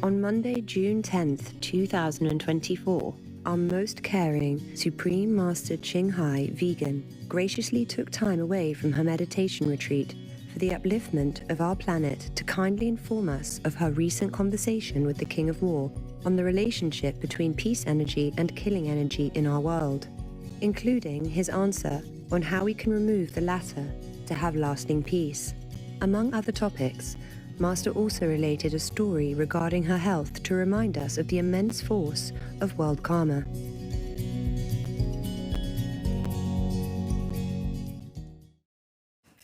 On Monday, June 10th, 2024, our most caring, Supreme Master Ching Hai Vegan graciously took time away from her meditation retreat for the upliftment of our planet to kindly inform us of her recent conversation with the King of War on the relationship between peace energy and killing energy in our world, including his answer on how we can remove the latter to have lasting peace. Among other topics, Master also related a story regarding her health to remind us of the immense force of world karma.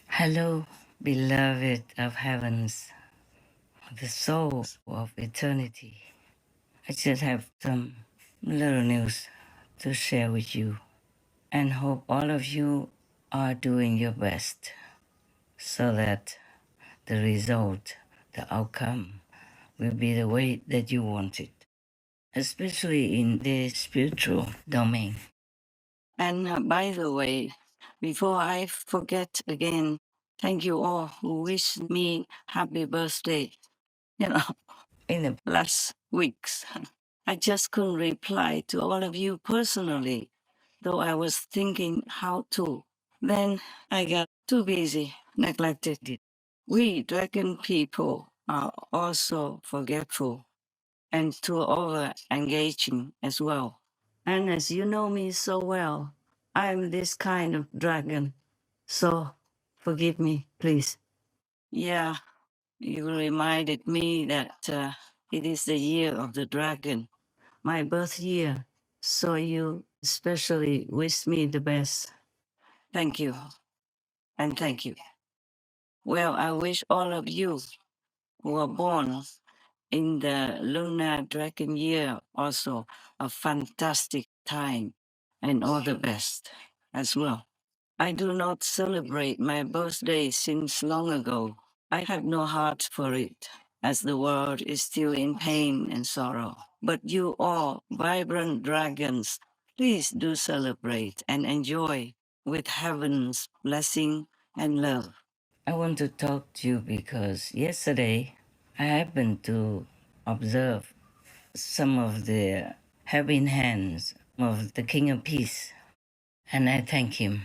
Hello, beloved of heavens, the souls of eternity. I just have some little news to share with you and hope all of you are doing your best so that the result, the outcome, will be the way that you want it, especially in the spiritual domain. And by the way, before I forget again, thank you all who wished me happy birthday, in the last weeks. I just couldn't reply to all of you personally, though I was thinking how to. Then I got too busy, neglected it. We dragon people are also forgetful and too over engaging as well. And as you know me so well, I'm this kind of dragon. So forgive me, please. Yeah, you reminded me that it is the year of the dragon, my birth year. So you especially wish me the best. Thank you. And thank you. Well, I wish all of you who are born in the lunar dragon year also a fantastic time and all the best as well. I do not celebrate my birthday since long ago. I have no heart for it, as the world is still in pain and sorrow. But you all, vibrant dragons, please do celebrate and enjoy with heaven's blessing and love. I want to talk to you because yesterday I happened to observe some of the helping hands of the King of Peace, and I thank him.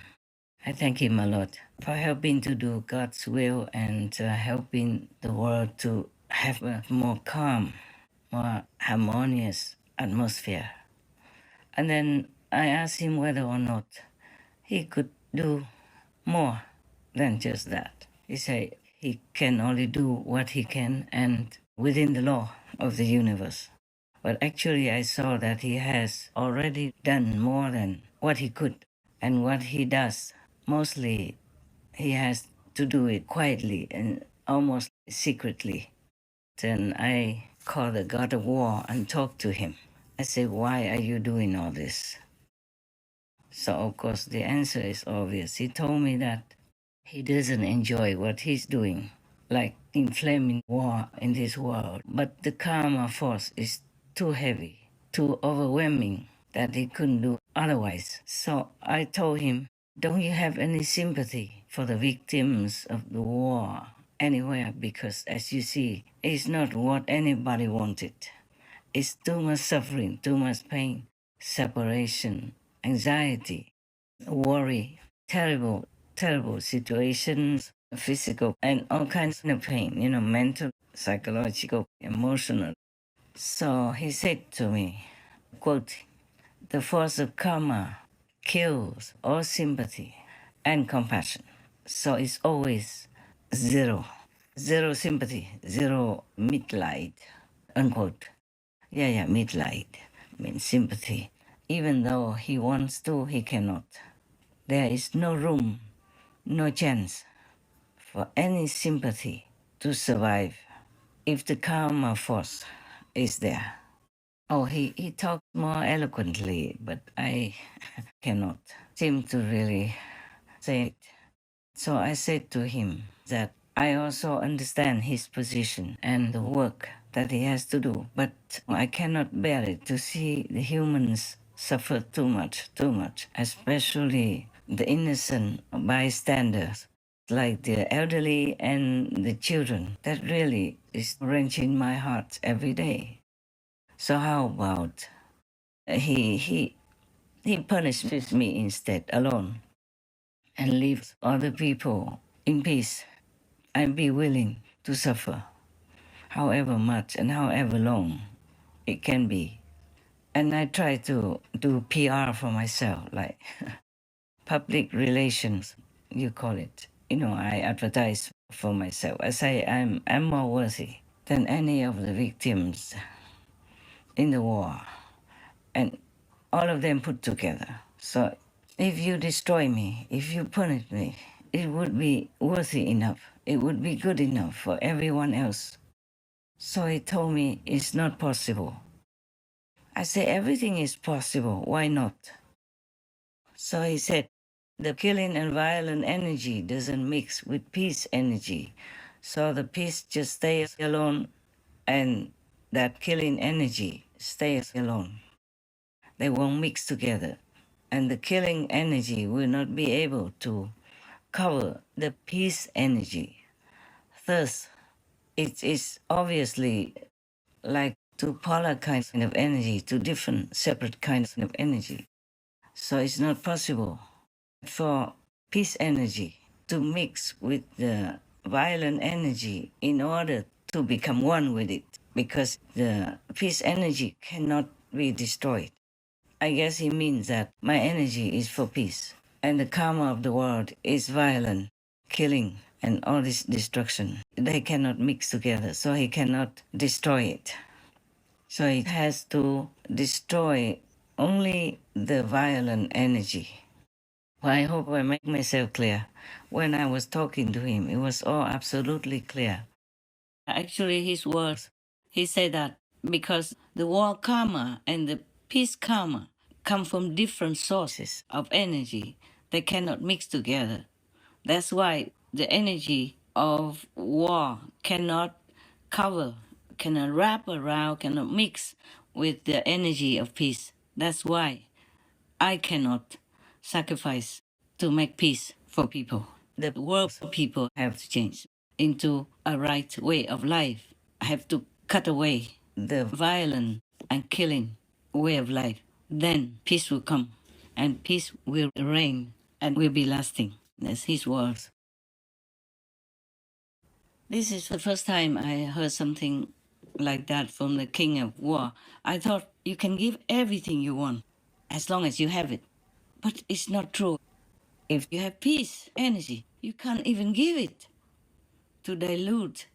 I thank him a lot for helping to do God's will and helping the world to have a more calm, more harmonious atmosphere. And then I asked him whether or not he could do more than just that. He said he can only do what he can and within the law of the universe. But actually, I saw that he has already done more than what he could. And what he does, mostly, he has to do it quietly and almost secretly. Then I called the God of War and talked to him. I said, "Why are you doing all this?" So, of course, the answer is obvious. He told me that he doesn't enjoy what he's doing, like inflaming war in this world. But the karma force is too heavy, too overwhelming that he couldn't do otherwise. So I told him, "Don't you have any sympathy for the victims of the war anywhere? Because as you see, it's not what anybody wanted. It's too much suffering, too much pain, separation, anxiety, worry, terrible, terrible situations, physical, and all kinds of pain, mental, psychological, emotional." So he said to me, quote, "The force of karma kills all sympathy and compassion. So it's always zero. Zero sympathy, zero mitleid," unquote. Yeah, mitleid means sympathy. Even though he wants to, he cannot. There is no room, no chance for any sympathy to survive if the karma force is there. Oh, he talked more eloquently, but I cannot seem to really say it. So I said to him that I also understand his position and the work that he has to do, but I cannot bear it to see the humans suffer too much, especially the innocent bystanders. like the elderly and the children. That really is wrenching my heart every day. So how about he punishes me instead alone and leaves other people in peace and be willing to suffer however much and however long it can be. And I try to do PR for myself, like public relations, you call it. I advertise for myself. I say I'm more worthy than any of the victims in the war, and all of them put together. So if you destroy me, if you punish me, it would be worthy enough. It would be good enough for everyone else. So he told me it's not possible. I say everything is possible. Why not? So he said the killing and violent energy doesn't mix with peace energy. So the peace just stays alone and that killing energy stays alone. They won't mix together. And the killing energy will not be able to cover the peace energy. Thus, it is obviously like two polar kinds of energy, two different separate kinds of energy. So it's not possible for peace energy to mix with the violent energy in order to become one with it, because the peace energy cannot be destroyed. I guess he means that my energy is for peace, and the karma of the world is violent, killing, and all this destruction. They cannot mix together, so he cannot destroy it. So he has to destroy only the violent energy. Well, I hope I make myself clear. When I was talking to him, it was all absolutely clear. Actually, his words, he said that because the war karma and the peace karma come from different sources of energy, they cannot mix together. That's why the energy of war cannot cover, cannot wrap around, cannot mix with the energy of peace. That's why I cannot sacrifice to make peace for people. The world people have to change into a right way of life. I have to cut away the violent and killing way of life. Then peace will come and peace will reign and will be lasting. That's his words. This is the first time I heard something like that from the king of war. I thought you can give everything you want as long as you have it. But it's not true. If you have peace, energy, you can't even give it to dilute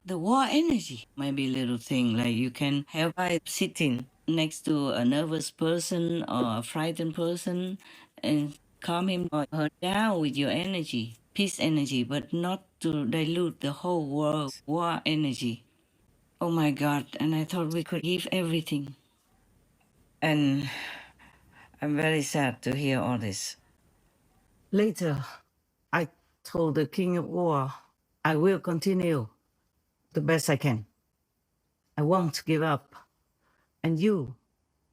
the war energy. Maybe a little thing like you can have by sitting next to a nervous person or a frightened person and calm him or her down with your energy, peace energy, but not to dilute the whole world war energy. Oh my God, and I thought we could give everything. And I'm very sad to hear all this. Later, I told the King of War, I will continue the best I can. I won't give up. And you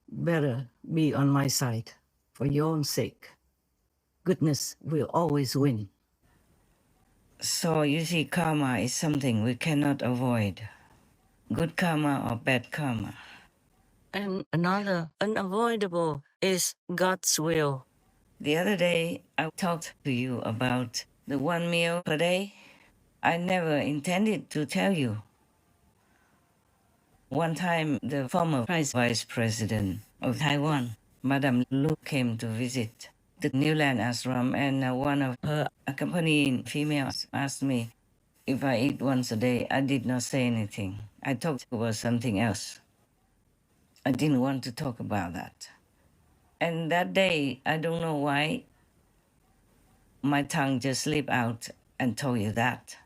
better be on my side for your own sake. Goodness will always win. So you see, karma is something we cannot avoid. Good karma or bad karma. And another unavoidable is God's will. The other day, I talked to you about the 1 meal per day. I never intended to tell you. One time, the former vice president of Taiwan, Madame Lu, came to visit the New Land ashram, and one of her accompanying females asked me if I eat once a day. I did not say anything. I talked about something else. I didn't want to talk about that. And that day, I don't know why, my tongue just slipped out and told you that.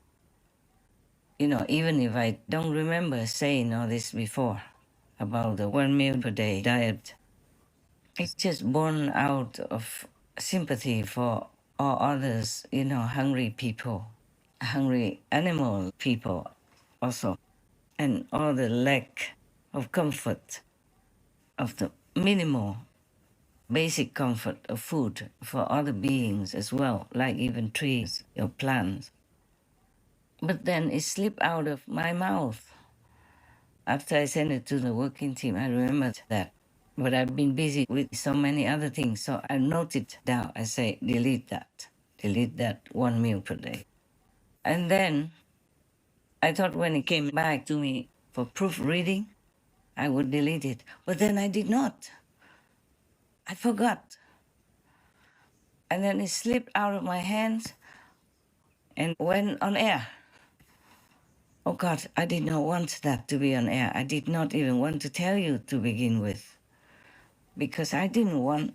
Even if I don't remember saying all this before about the 1 meal per day diet, it's just born out of sympathy for all others, hungry people, hungry animal people also, and all the lack of comfort of the minimal basic comfort of food for other beings as well, like even trees or plants. But then it slipped out of my mouth. After I sent it to the working team, I remembered that. But I've been busy with so many other things, so I noted down. I say, delete that 1 meal per day. And then I thought when it came back to me for proofreading, I would delete it. But then I did not. I forgot. And then it slipped out of my hands and went on air. Oh God, I did not want that to be on air. I did not even want to tell you to begin with, because I didn't want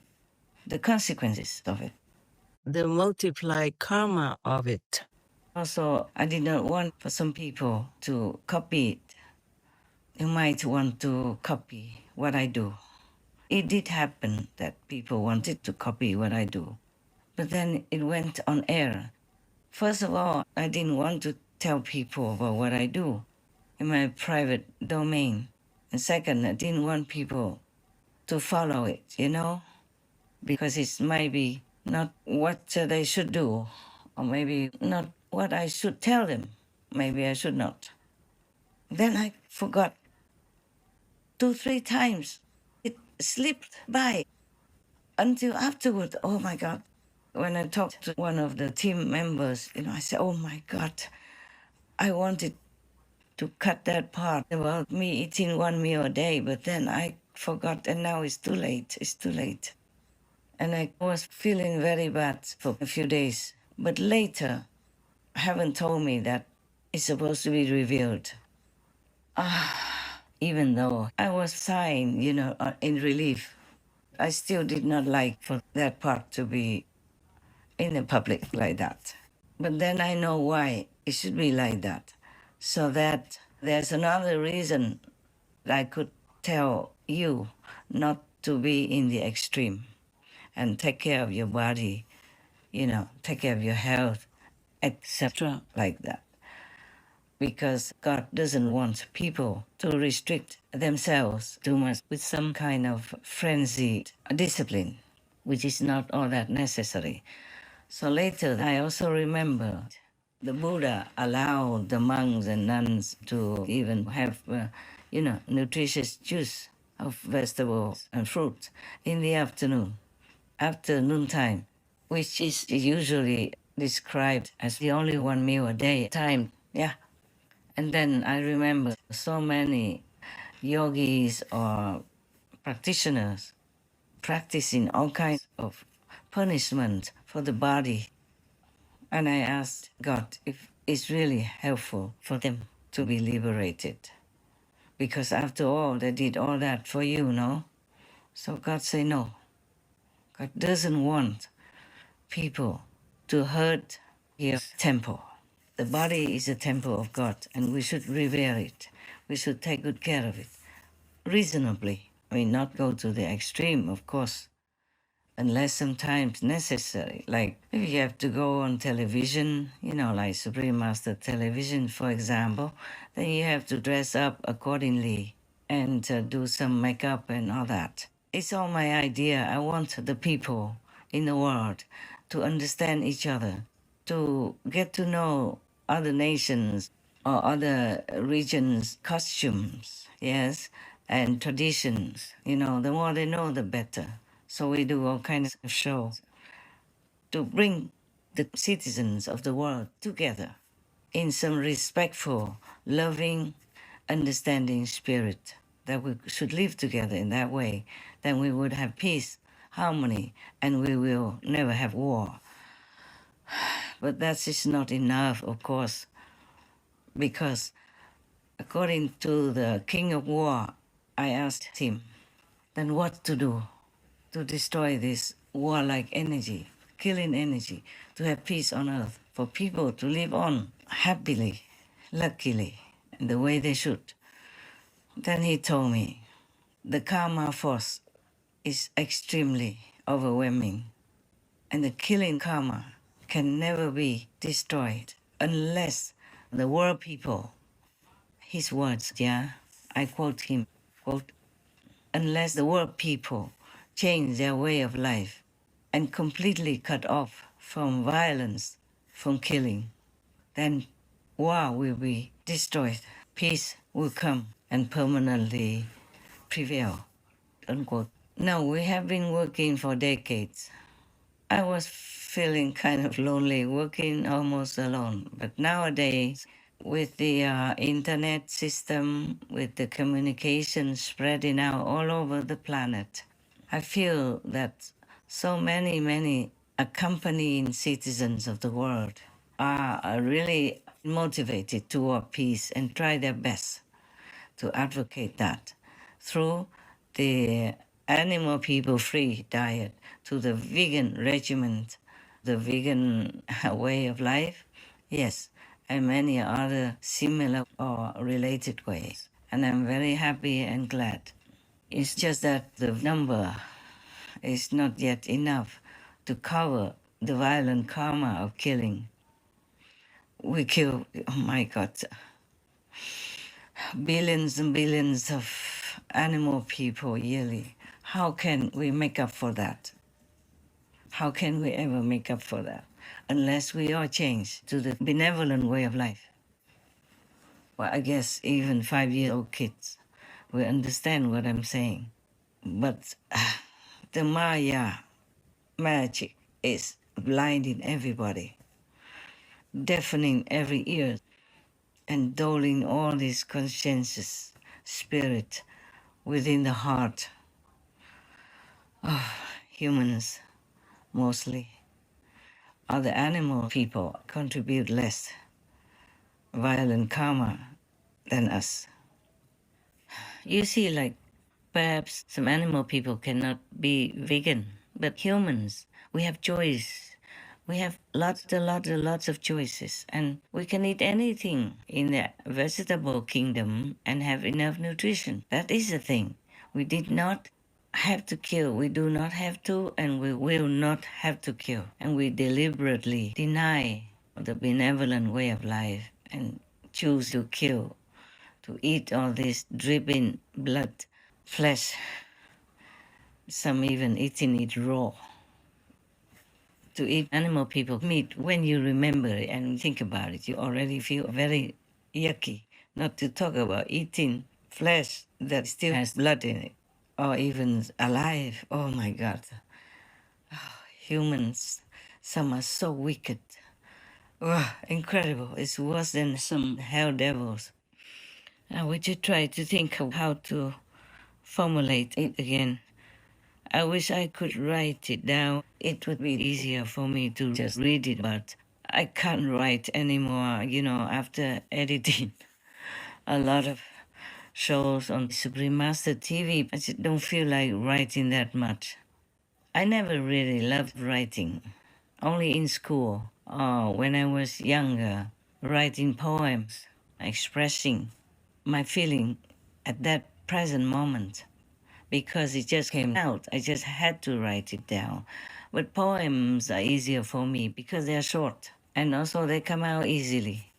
the consequences of it. The multiplied karma of it. Also, I did not want for some people to copy it. You might want to copy what I do. It did happen that people wanted to copy what I do, but then it went on air. First of all, I didn't want to tell people about what I do in my private domain. And second, I didn't want people to follow it, because it might be not what they should do, or maybe not what I should tell them. Maybe I should not. Then I forgot 2, 3 times. It slipped by until afterward. Oh my God. When I talked to one of the team members, I said, oh my God, I wanted to cut that part about me eating 1 meal a day, but then I forgot, and now it's too late. It's too late. And I was feeling very bad for a few days. But later, heaven told me that it's supposed to be revealed. Even though I was sighing, in relief, I still did not like for that part to be in the public like that. But then I know why it should be like that. So that there's another reason I could tell you not to be in the extreme and take care of your body, take care of your health, etc. like that. Because God doesn't want people to restrict themselves too much with some kind of frenzied discipline, which is not all that necessary. So later, I also remember the Buddha allowed the monks and nuns to even have, nutritious juice of vegetables and fruit in the afternoon, after noontime, which is usually described as the only 1 meal a day time. Yeah. And then I remember so many yogis or practitioners practicing all kinds of punishment for the body. And I asked God if it's really helpful for them to be liberated. Because after all, they did all that for you, no? So God said no. God doesn't want people to hurt His temple. The body is a temple of God, and we should revere it. We should take good care of it reasonably. I mean, not go to the extreme, of course, unless sometimes necessary. Like if you have to go on television, like Supreme Master Television, for example, then you have to dress up accordingly and do some makeup and all that. It's all my idea. I want the people in the world to understand each other, to get to know other nations or other regions' costumes, yes, and traditions. The more they know, the better. So we do all kinds of shows to bring the citizens of the world together in some respectful, loving, understanding spirit, that we should live together in that way. Then we would have peace, harmony, and we will never have war. But that is not enough, of course, because according to the King of War, I asked him, then what to do to destroy this warlike energy, killing energy, to have peace on earth, for people to live on happily, luckily, in the way they should. Then he told me, the karma force is extremely overwhelming, and the killing karma can never be destroyed unless the world people, his words, yeah, I quote him, quote, unless the world people change their way of life and completely cut off from violence, from killing, then war will be destroyed. Peace will come and permanently prevail. Unquote. No, we have been working for decades. I was feeling kind of lonely, working almost alone. But nowadays, with the internet system, with the communication spreading out all over the planet, I feel that so many accompanying citizens of the world are really motivated toward peace and try their best to advocate that through the animal people free diet to the vegan regiment, the vegan way of life, yes, and many other similar or related ways. And I'm very happy and glad. It's just that the number is not yet enough to cover the violent karma of killing. We kill, oh my God, billions and billions of animal people yearly. How can we make up for that? How can we ever make up for that? Unless we all change to the benevolent way of life. Well, I guess even 5-year-old kids will understand what I'm saying. But the Maya magic is blinding everybody, deafening every ear, and dulling all this conscientious spirit within the heart of humans mostly. Other animal people contribute less violent karma than us. You see, like perhaps some animal people cannot be vegan, but humans, we have choice. We have lots of choices, and we can eat anything in the vegetable kingdom and have enough nutrition. That is the thing. We did not have to kill. We do not have to, and we will not have to kill. And we deliberately deny the benevolent way of life and choose to kill, to eat all this dripping blood, flesh, some even eating it raw. To eat animal people meat, when you remember it and think about it, you already feel very yucky. Not to talk about eating flesh that still has blood in it, or even alive. Oh my God. Humans, some are so wicked. Oh, incredible. It's worse than some hell devils. I would just try to think of how to formulate it again. I wish I could write it down. It would be easier for me to just read it, but I can't write anymore, after editing a lot of shows on Supreme Master TV. I just don't feel like writing that much. I never really loved writing, only in school or when I was younger, writing poems, expressing my feeling at that present moment because it just came out. I just had to write it down. But poems are easier for me because they're short and also they come out easily.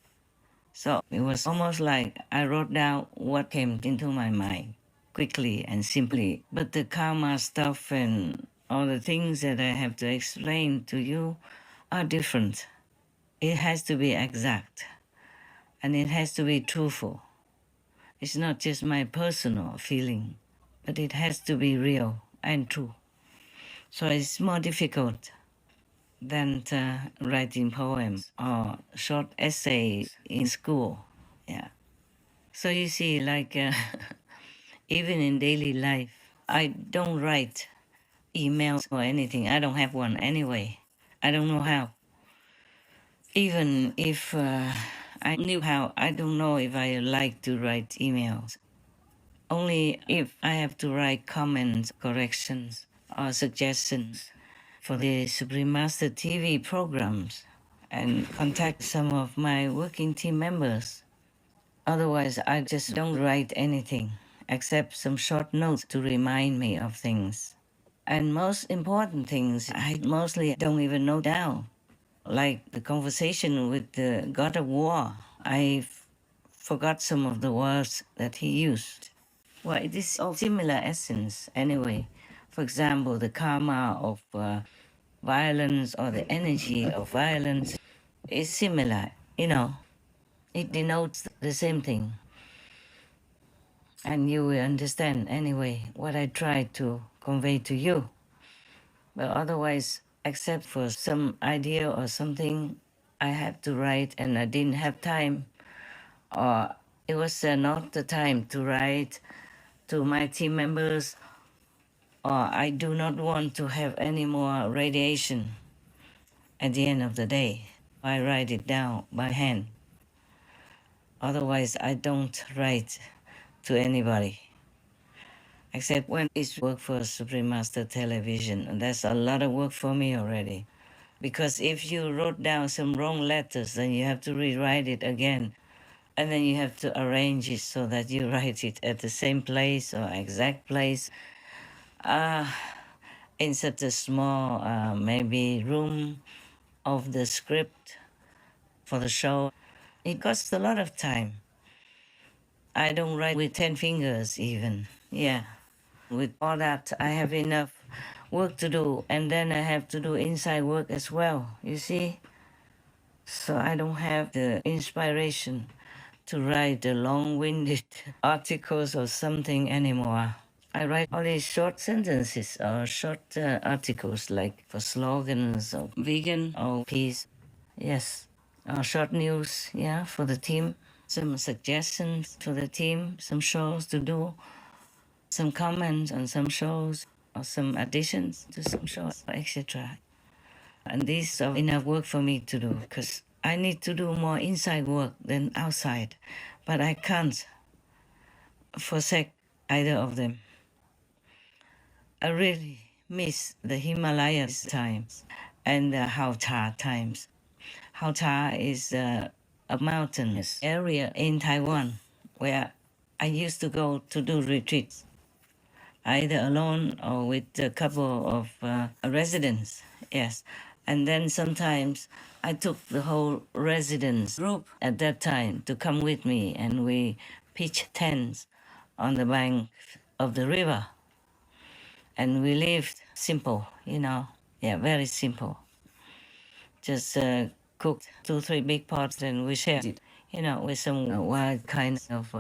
So it was almost like I wrote down what came into my mind quickly and simply. But the karma stuff and all the things that I have to explain to you are different. It has to be exact and it has to be truthful. It's not just my personal feeling, but it has to be real and true. So it's more difficult than writing poems or short essays in school. Yeah. So you see, like even in daily life, I don't write emails or anything. I don't have one anyway. I don't know how. Even if I knew how, I don't know if I like to write emails. Only if I have to write comments, corrections, or suggestions for the Supreme Master TV programs and contact some of my working team members. Otherwise, I just don't write anything except some short notes to remind me of things. And most important things, I mostly don't even note down. Like the conversation with the God of War, I forgot some of the words that he used. Well, it is of similar essence anyway. For example, the karma of violence or the energy of violence is similar, you know, it denotes the same thing. And you will understand anyway what I try to convey to you. But otherwise, except for some idea or something I had to write and I didn't have time, or it was not the time to write to my team members, or I do not want to have any more radiation at the end of the day. I write it down by hand. Otherwise, I don't write to anybody, except when it's work for Supreme Master Television. And that's a lot of work for me already. Because if you wrote down some wrong letters, then you have to rewrite it again. And then you have to arrange it so that you write it at the same place or exact place. Uh, in such a small, maybe room of the script for the show. It costs a lot of time. I don't write with 10 fingers even. Yeah. With all that, I have enough work to do, and then I have to do inside work as well, you see? So I don't have the inspiration to write the long-winded articles or something anymore. I write only short sentences or short articles like for slogans or vegan or peace. Yes. Short news, yeah, for the team. Some suggestions for the team, some shows to do, some comments on some shows, or some additions to some shows, etc. And these are enough work for me to do because I need to do more inside work than outside. But I can't forsake either of them. I really miss the Himalayas times and the Hauta times. Hauta is a mountainous area in Taiwan where I used to go to do retreats, either alone or with a couple of residents. Yes. And then sometimes I took the whole residence group at that time to come with me, and we pitched tents on the bank of the river. And we lived simple, you know. Yeah, very simple. Just cooked 2, 3 big pots and we shared it, you know, with some wild kind of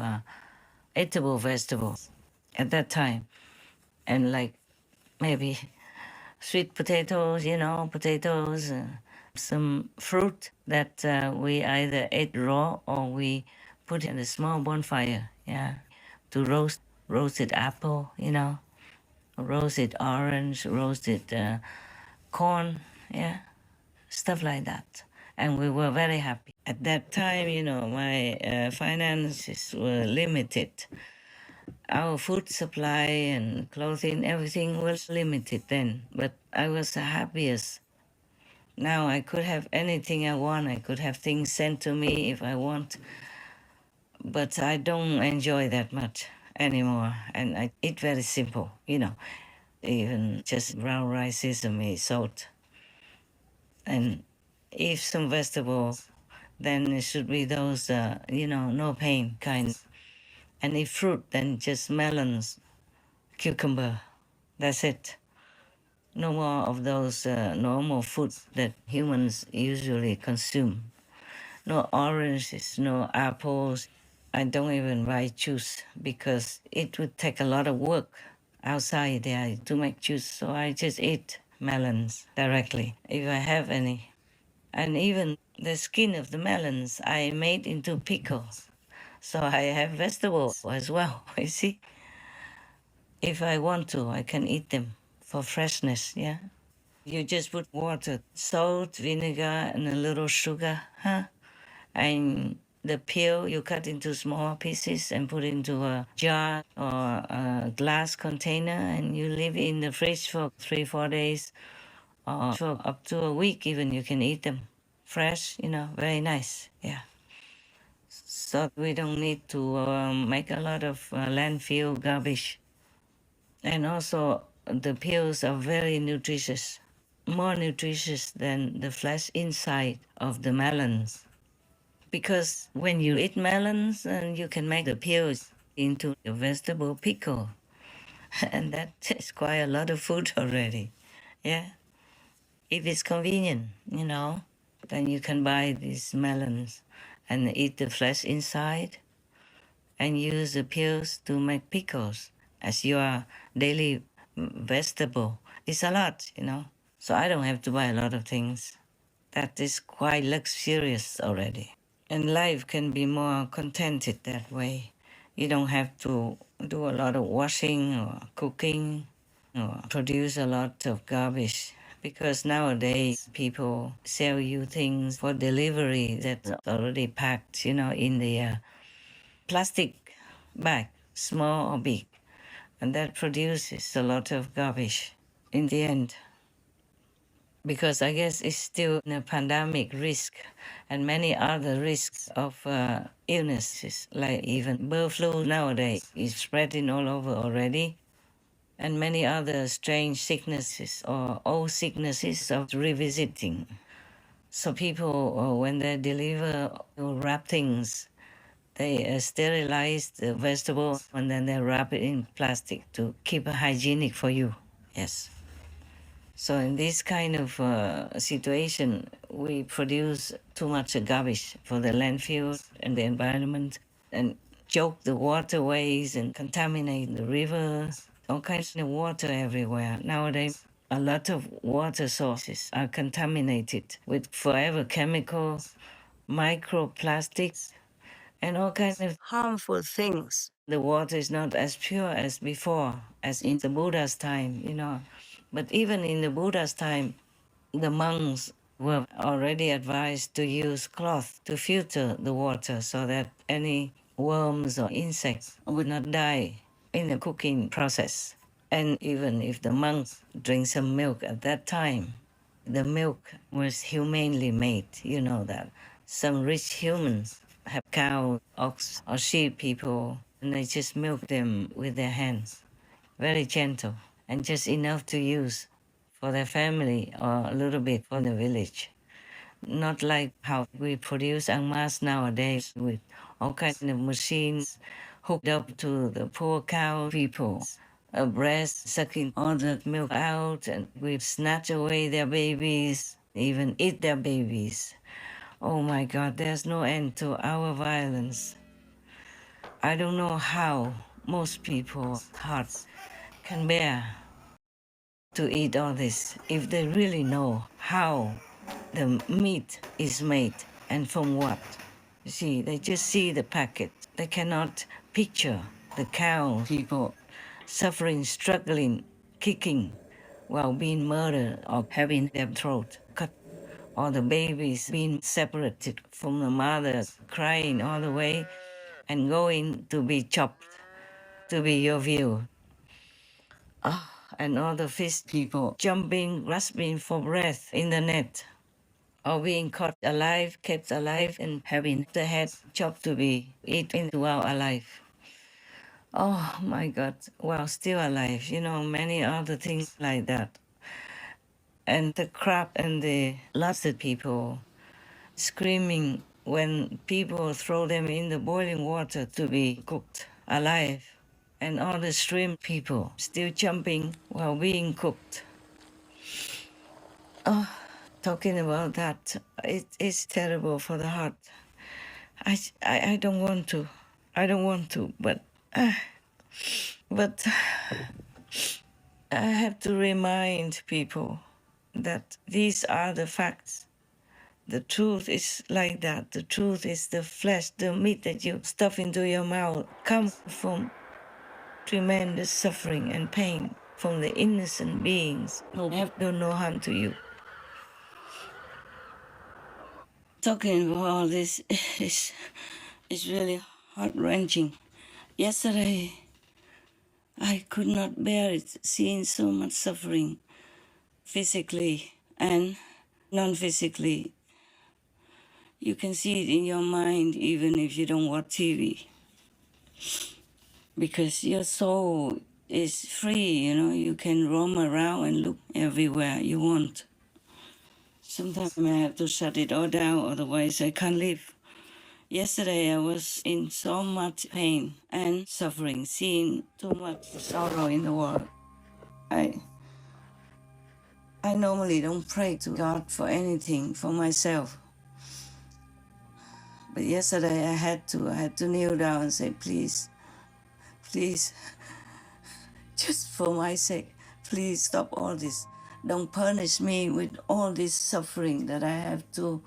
eatable vegetables at that time. And like maybe sweet potatoes, you know, potatoes, some fruit that we either ate raw or we put in a small bonfire, yeah, to roasted apple, you know, roasted orange, roasted corn, yeah, stuff like that. And we were very happy. At that time, you know, my finances were limited. Our food supply and clothing, everything was limited then. But I was the happiest. Now I could have anything I want. I could have things sent to me if I want. But I don't enjoy that much anymore. And I eat very simple, you know, even just brown rice, sesame, salt. And if some vegetables, then it should be those, you know, no pain kind. And if fruit, then just melons, cucumber. That's it. No more of those normal foods that humans usually consume. No oranges, no apples. I don't even buy juice because it would take a lot of work outside there to make juice. So I just eat melons directly if I have any. And even the skin of the melons I made into pickles. So I have vegetables as well, you see. If I want to, I can eat them for freshness, yeah. You just put water, salt, vinegar, and a little sugar, huh? And the peel you cut into small pieces and put into a jar or a glass container, and you leave it in the fridge for 3, 4 days, or for up to a week even. You can eat them fresh, you know, very nice, yeah. So we don't need to make a lot of landfill garbage. And also, the peels are very nutritious, more nutritious than the flesh inside of the melons. Because when you eat melons, you can make the peels into a vegetable pickle. And that is quite a lot of food already. Yeah. If it's convenient, then you can buy these melons and eat the flesh inside and use the peels to make pickles as your daily vegetable. It's a lot. So I don't have to buy a lot of things. That is quite luxurious already. And life can be more contented that way. You don't have to do a lot of washing or cooking or produce a lot of garbage because nowadays people sell you things for delivery that's already packed, in the plastic bag, small or big, and that produces a lot of garbage in the end. Because I guess it's still a pandemic risk and many other risks of illnesses, like even bird flu nowadays is spreading all over already, and many other strange sicknesses or old sicknesses of revisiting. So people, when they deliver or wrap things, they sterilize the vegetable and then they wrap it in plastic to keep it hygienic for you. Yes. So in this kind of situation, we produce too much garbage for the landfill and the environment, and choke the waterways and contaminate the river. All kinds of water everywhere. Nowadays, a lot of water sources are contaminated with forever chemicals, microplastics, and all kinds of Harmful things. the water is not as pure as before, as in the Buddha's time. But even in the Buddha's time, the monks were already advised to use cloth to filter the water so that any worms or insects would not die in the cooking process. And even if the monks drink some milk at that time, the milk was humanely made, you know that. Some rich humans have cow, ox, or sheep people, and they just milk them with their hands, very gentle, and just enough to use for their family or a little bit for the village. Not like how we produce en masse nowadays with all kinds of machines hooked up to the poor cow people, a breast sucking all the milk out, and we snatch away their babies, even eat their babies. Oh my God, there's no end to our violence. I don't know how most people's hearts can bear to eat all this if they really know how the meat is made and from what. You see, they just see the packet. They cannot picture the cow people suffering, struggling, kicking while being murdered or having their throat cut, or the babies being separated from the mother, crying all the way and going to be chopped to be your view. And all the fish people jumping, grasping for breath in the net, or being caught alive, kept alive, and having the head chopped to be eaten while alive. Oh my God, while still alive, many other things like that. And the crab and the lobster people screaming when people throw them in the boiling water to be cooked alive. And all the shrimp people still jumping while being cooked. Talking about that, it is terrible for the heart. I don't want to. I don't want to, but I have to remind people that these are the facts. The truth is like that. The truth is the flesh, the meat that you stuff into your mouth comes from tremendous suffering and pain from the innocent beings who have done no harm to you. Talking about all this is really heart-wrenching. Yesterday, I could not bear it, seeing so much suffering, physically and non-physically. You can see it in your mind even if you don't watch TV. Because your soul is free, you can roam around and look everywhere you want. Sometimes I have to shut it all down, otherwise I can't live. Yesterday I was in so much pain and suffering, seeing too much sorrow in the world. I normally don't pray to God for anything for myself. But yesterday I had to kneel down and say, please, please, just for my sake, please stop all this. Don't punish me with all this suffering that I have to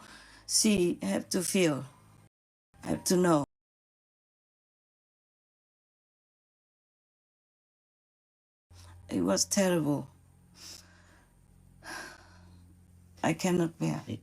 see, have to feel, have to know. It was terrible. I cannot bear it.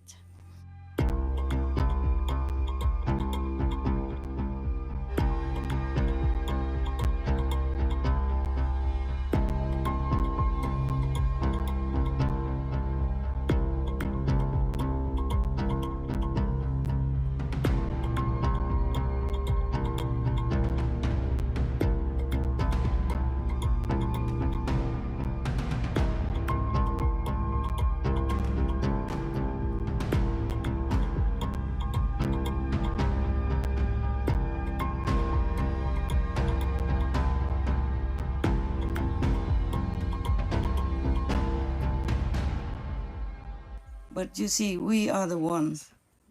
But you see, we are the ones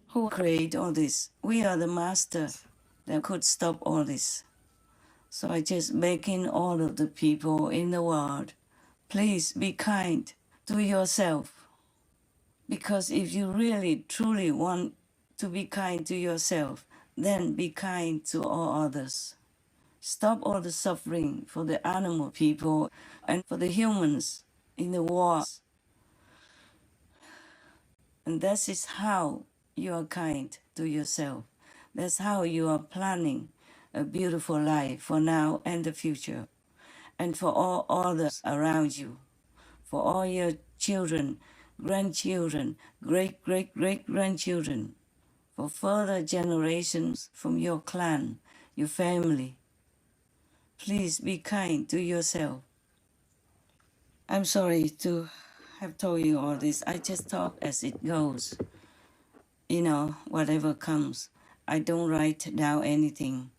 who create all this. We are the master that could stop all this. So I just begging all of the people in the world, please be kind to yourself. Because if you really, truly want to be kind to yourself, then be kind to all others. Stop all the suffering for the animal people and for the humans in the war. And that is how you are kind to yourself. That's how you are planning a beautiful life for now and the future, and for all others around you, for all your children, grandchildren, great great great grandchildren, for further generations from your clan, your family. Please be kind to yourself. I'm sorry to have told you all this. I just talk as it goes. You know, whatever comes. I don't write down anything.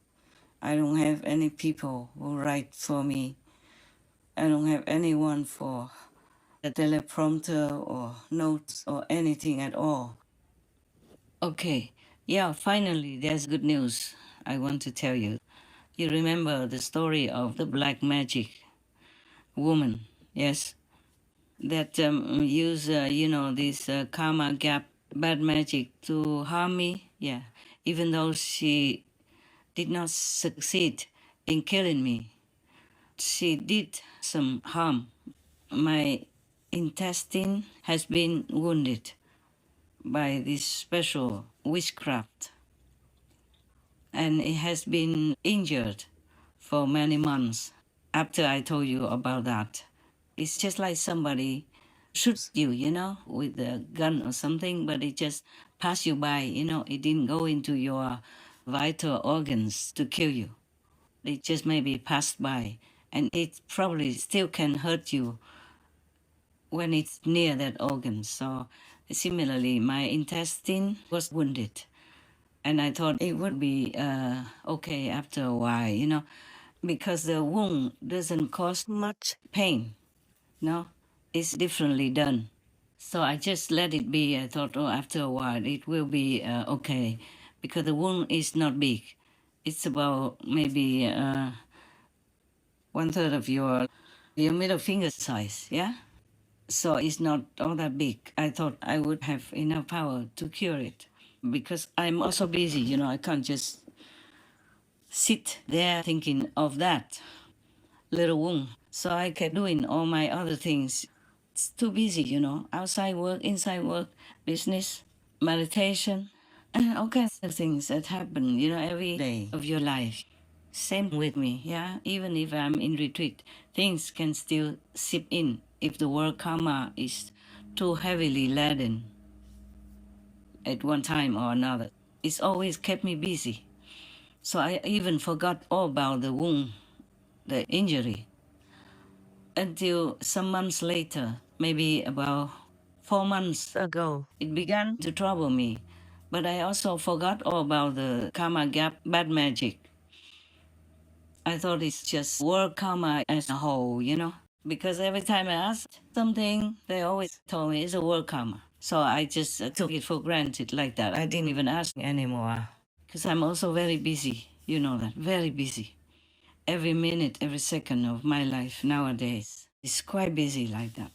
I don't have any people who write for me. I don't have anyone for a teleprompter or notes or anything at all. Okay, yeah, finally, there's good news I want to tell you. You remember the story of the black magic woman, yes? That use, this karma gap, bad magic to harm me, yeah. Even though she did not succeed in killing me, she did some harm. My intestine has been wounded by this special witchcraft, and it has been injured for many months after I told you about that. It's just like somebody shoots you, with a gun or something, but it just passed you by, it didn't go into your vital organs to kill you. It just maybe passed by, and it probably still can hurt you when it's near that organ. So similarly, my intestine was wounded, and I thought it would be okay after a while, because the wound doesn't cause much pain. No, it's differently done. So I just let it be. I thought, oh, after a while it will be okay, because the wound is not big. It's about maybe one third of your middle finger size. Yeah. So it's not all that big. I thought I would have enough power to cure it, because I'm also busy. I can't just sit there thinking of that little wound. So I kept doing all my other things. It's too busy, outside work, inside work, business, meditation, and all kinds of things that happen, every day of your life. Same with me, yeah? Even if I'm in retreat, things can still seep in if the world karma is too heavily laden at one time or another. It's always kept me busy. So I even forgot all about the wound, the injury, until some months later, maybe about 4 months ago, it began to trouble me. But I also forgot all about the karma gap, bad magic. I thought it's just world karma as a whole, because every time I asked something, they always told me it's a world karma. So I just took it for granted like that. I didn't even ask anymore because I'm also very busy. You know that, very busy. Every minute, every second of my life nowadays is quite busy like that.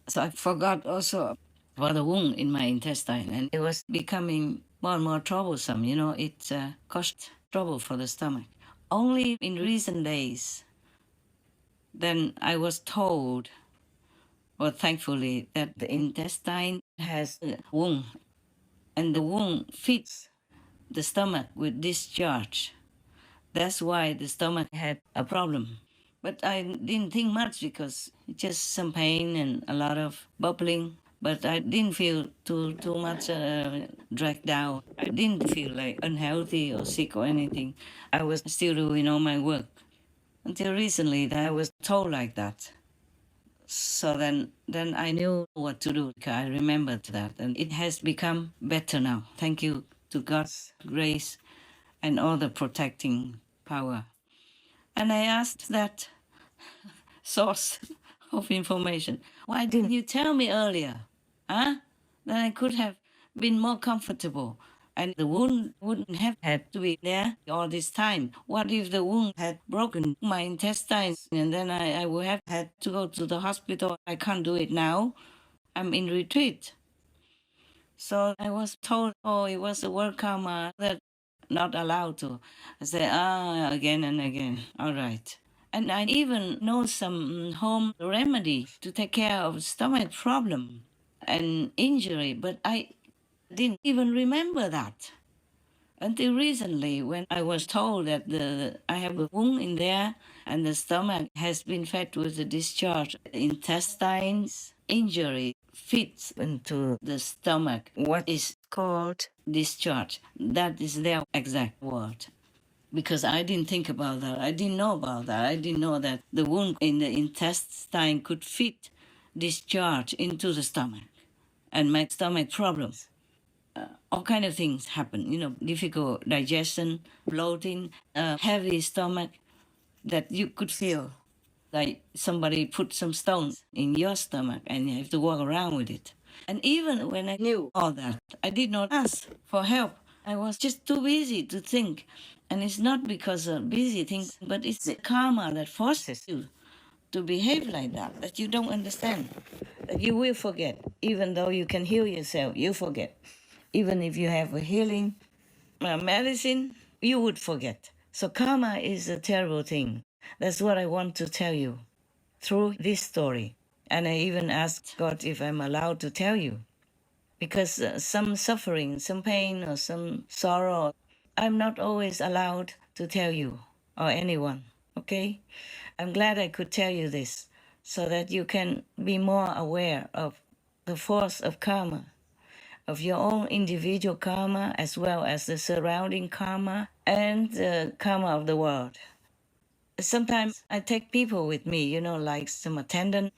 So I forgot also about the wound in my intestine, and it was becoming more and more troublesome. It caused trouble for the stomach. Only in recent days, then I was told, well, thankfully, that the intestine has a wound, and the wound feeds the stomach with discharge. That's why the stomach had a problem. But I didn't think much because just some pain and a lot of bubbling. But I didn't feel too much dragged down. I didn't feel like unhealthy or sick or anything. I was still doing all my work. Until recently, I was told like that. So then I knew what to do. I remembered that, and it has become better now. Thank you to God's grace and all the protecting power. And I asked that source of information, why didn't you tell me earlier? Huh? Then I could have been more comfortable. And the wound wouldn't have had to be there all this time. What if the wound had broken my intestines and then I would have had to go to the hospital? I can't do it now. I'm in retreat. So I was told, oh, it was a work karma that not allowed to. I say, again and again. All right. And I even know some home remedy to take care of stomach problem and injury, but I didn't even remember that until recently when I was told that I have a wound in there and the stomach has been fed with the discharge. Intestines injury fits into the stomach. What is called discharge? That is their exact word. Because I didn't think about that. I didn't know about that. I didn't know that the wound in the intestine could fit discharge into the stomach and make stomach problems. All kind of things happen, difficult digestion, bloating, heavy stomach that you could feel like somebody put some stones in your stomach and you have to walk around with it. And even when I knew all that, I did not ask for help. I was just too busy to think. And it's not because of busy things, but it's the karma that forces you to behave like that you don't understand. That you will forget. Even though you can heal yourself, you forget. Even if you have a healing medicine, you would forget. So karma is a terrible thing. That's what I want to tell you through this story. And I even asked God if I'm allowed to tell you. Because some suffering, some pain, or some sorrow, I'm not always allowed to tell you or anyone, okay? I'm glad I could tell you this so that you can be more aware of the force of karma, of your own individual karma as well as the surrounding karma and the karma of the world. Sometimes I take people with me, like some attendant,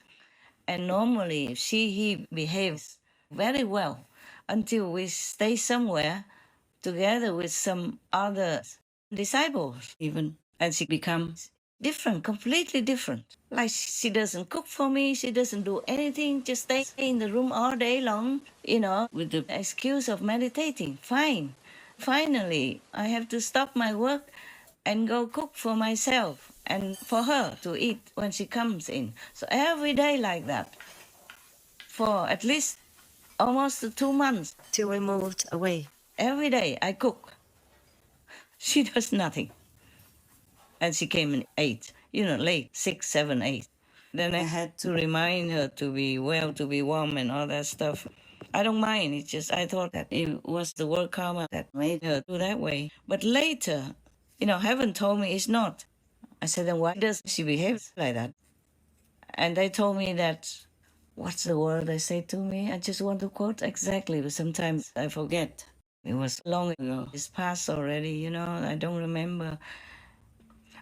and normally he behaves very well until we stay somewhere together with some other disciples even, and she becomes different, completely different. Like she doesn't cook for me, she doesn't do anything, just stay in the room all day long, with the excuse of meditating. Fine. Finally, I have to stop my work and go cook for myself and for her to eat when she comes in. So every day like that, for at least almost 2 months. Till we moved away. Every day I cook. She does nothing. And she came in 8, late, 6, 7, 8. Then I had to remind her to be well, to be warm and all that stuff. I don't mind. It's just I thought that it was the work karma that made her do that way. But later, heaven told me it's not. I said, then why does she behave like that? And they told me that, what's the word they say to me? I just want to quote exactly, but sometimes I forget. It was long ago. It's past already, I don't remember.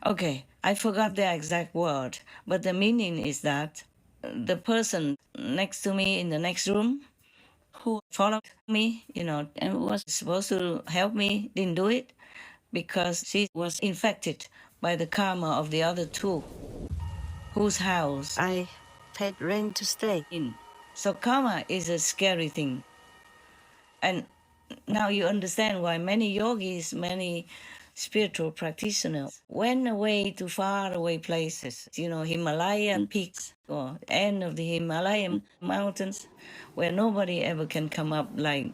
Okay, I forgot the exact word, but the meaning is that the person next to me in the next room, who followed me, and was supposed to help me, didn't do it because she was infected by the karma of the other two, whose house I paid rent to stay. in. So karma is a scary thing. And now you understand why many yogis, many spiritual practitioners went away to far away places, Himalayan peaks or end of the Himalayan mountains where nobody ever can come up, like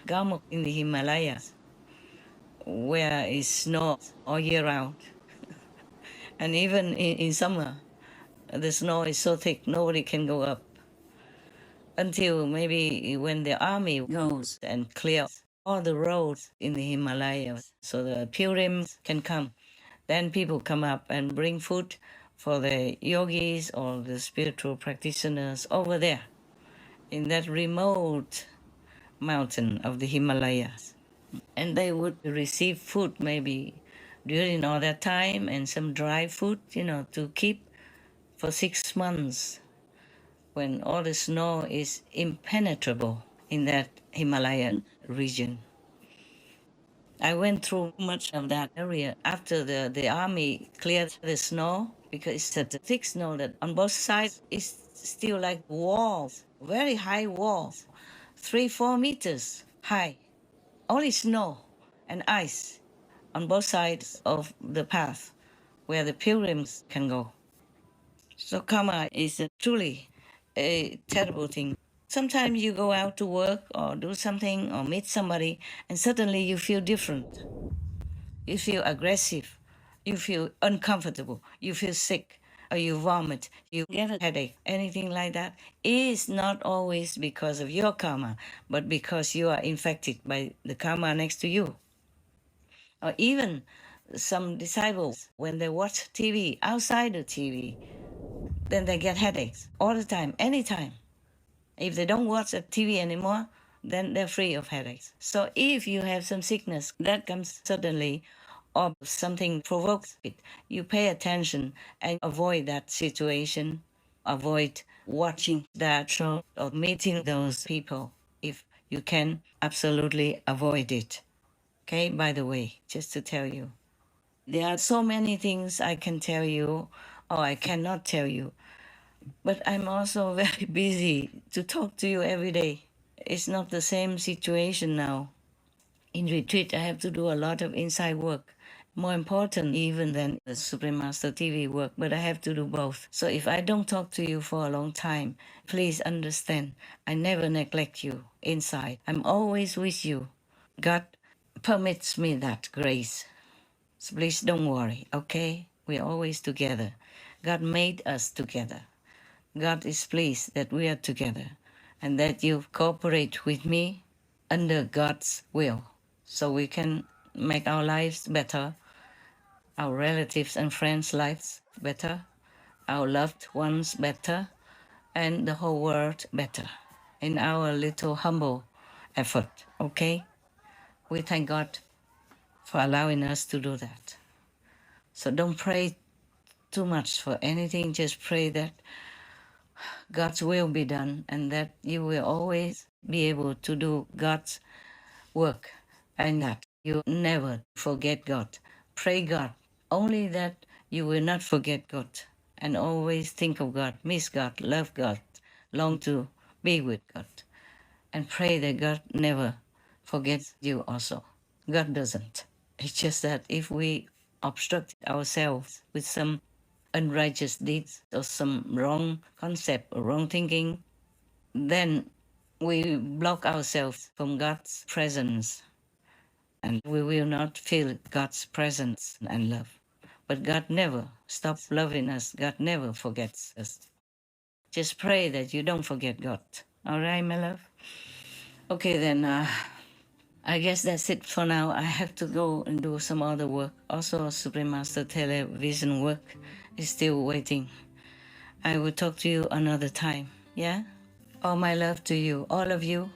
Gamok in the Himalayas, where it's snow all year round. And even in summer, the snow is so thick, nobody can go up. Until maybe when the army goes and clears all the roads in the Himalayas so the pilgrims can come. Then people come up and bring food for the yogis or the spiritual practitioners over there in that remote mountain of the Himalayas. And they would receive food maybe during all that time and some dry food, to keep for 6 months when all the snow is impenetrable in that Himalayan region. I went through much of that area after the army cleared the snow because it's such a thick snow that on both sides is still like walls, very high walls, 3-4 meters high. Only snow and ice on both sides of the path where the pilgrims can go. So karma is truly a terrible thing. Sometimes you go out to work or do something or meet somebody and suddenly you feel different. You feel aggressive. You feel uncomfortable. You feel sick or you vomit. You get a headache. Anything like that is not always because of your karma, but because you are infected by the karma next to you. Or even some disciples, when they watch TV outside the TV, then they get headaches all the time, anytime. If they don't watch a TV anymore, then they're free of headaches. So if you have some sickness that comes suddenly or something provokes it, you pay attention and avoid that situation, avoid watching that show or meeting those people if you can absolutely avoid it. Okay, by the way, just to tell you. There are so many things I can tell you or I cannot tell you, but I'm also very busy to talk to you every day. It's not the same situation now. In retreat, I have to do a lot of inside work, more important even than the Supreme Master TV work, but I have to do both. So if I don't talk to you for a long time, please understand, I never neglect you inside. I'm always with you. God permits me that grace. So please don't worry, okay? We're always together. God made us together. God is pleased that we are together and that you cooperate with me under God's will so we can make our lives better, our relatives and friends' lives better, our loved ones better, and the whole world better in our little humble effort, okay? We thank God for allowing us to do that. So don't pray too much for anything, just pray that God's will be done and that you will always be able to do God's work and that you never forget God. Pray God, only that you will not forget God and always think of God, miss God, love God, long to be with God. And pray that God never forgets you also. God doesn't. It's just that if we obstruct ourselves with some unrighteous deeds or some wrong concept or wrong thinking, then we block ourselves from God's presence and we will not feel God's presence and love. But God never stops loving us. God never forgets us. Just pray that you don't forget God. All right, my love? Okay, then I guess that's it for now. I have to go and do some other work. Also, Supreme Master television work is still waiting. I will talk to you another time. Yeah? All my love to you, all of you,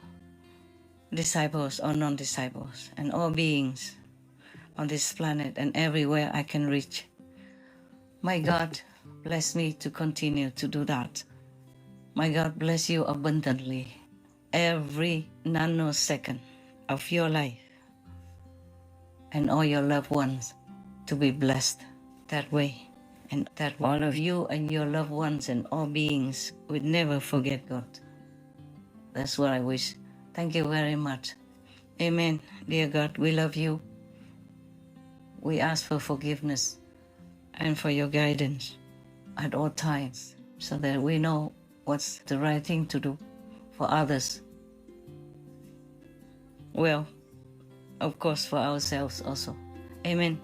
disciples or non-disciples, and all beings on this planet and everywhere I can reach. My God bless me to continue to do that. My God bless you abundantly every nanosecond of your life and all your loved ones to be blessed that way, and that all of you and your loved ones and all beings would never forget God. That's what I wish. Thank you very much. Amen. Dear God, we love you. We ask for forgiveness and for your guidance at all times so that we know what's the right thing to do for others. Well, of course, for ourselves also. Amen.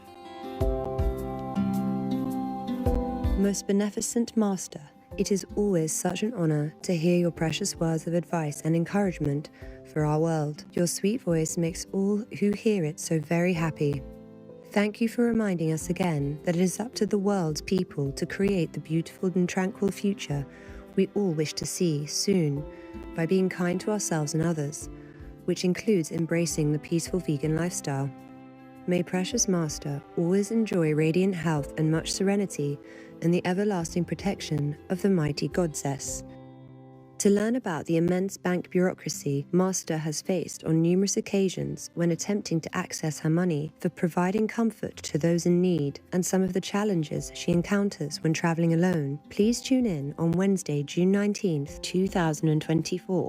Most beneficent Master, it is always such an honor to hear your precious words of advice and encouragement for our world. Your sweet voice makes all who hear it so very happy. Thank you for reminding us again that it is up to the world's people to create the beautiful and tranquil future we all wish to see soon by being kind to ourselves and others, which includes embracing the peaceful vegan lifestyle. May precious Master always enjoy radiant health and much serenity and the everlasting protection of the mighty Goddess. To learn about the immense bank bureaucracy Master has faced on numerous occasions when attempting to access her money for providing comfort to those in need and some of the challenges she encounters when traveling alone, please tune in on Wednesday, June 19th, 2024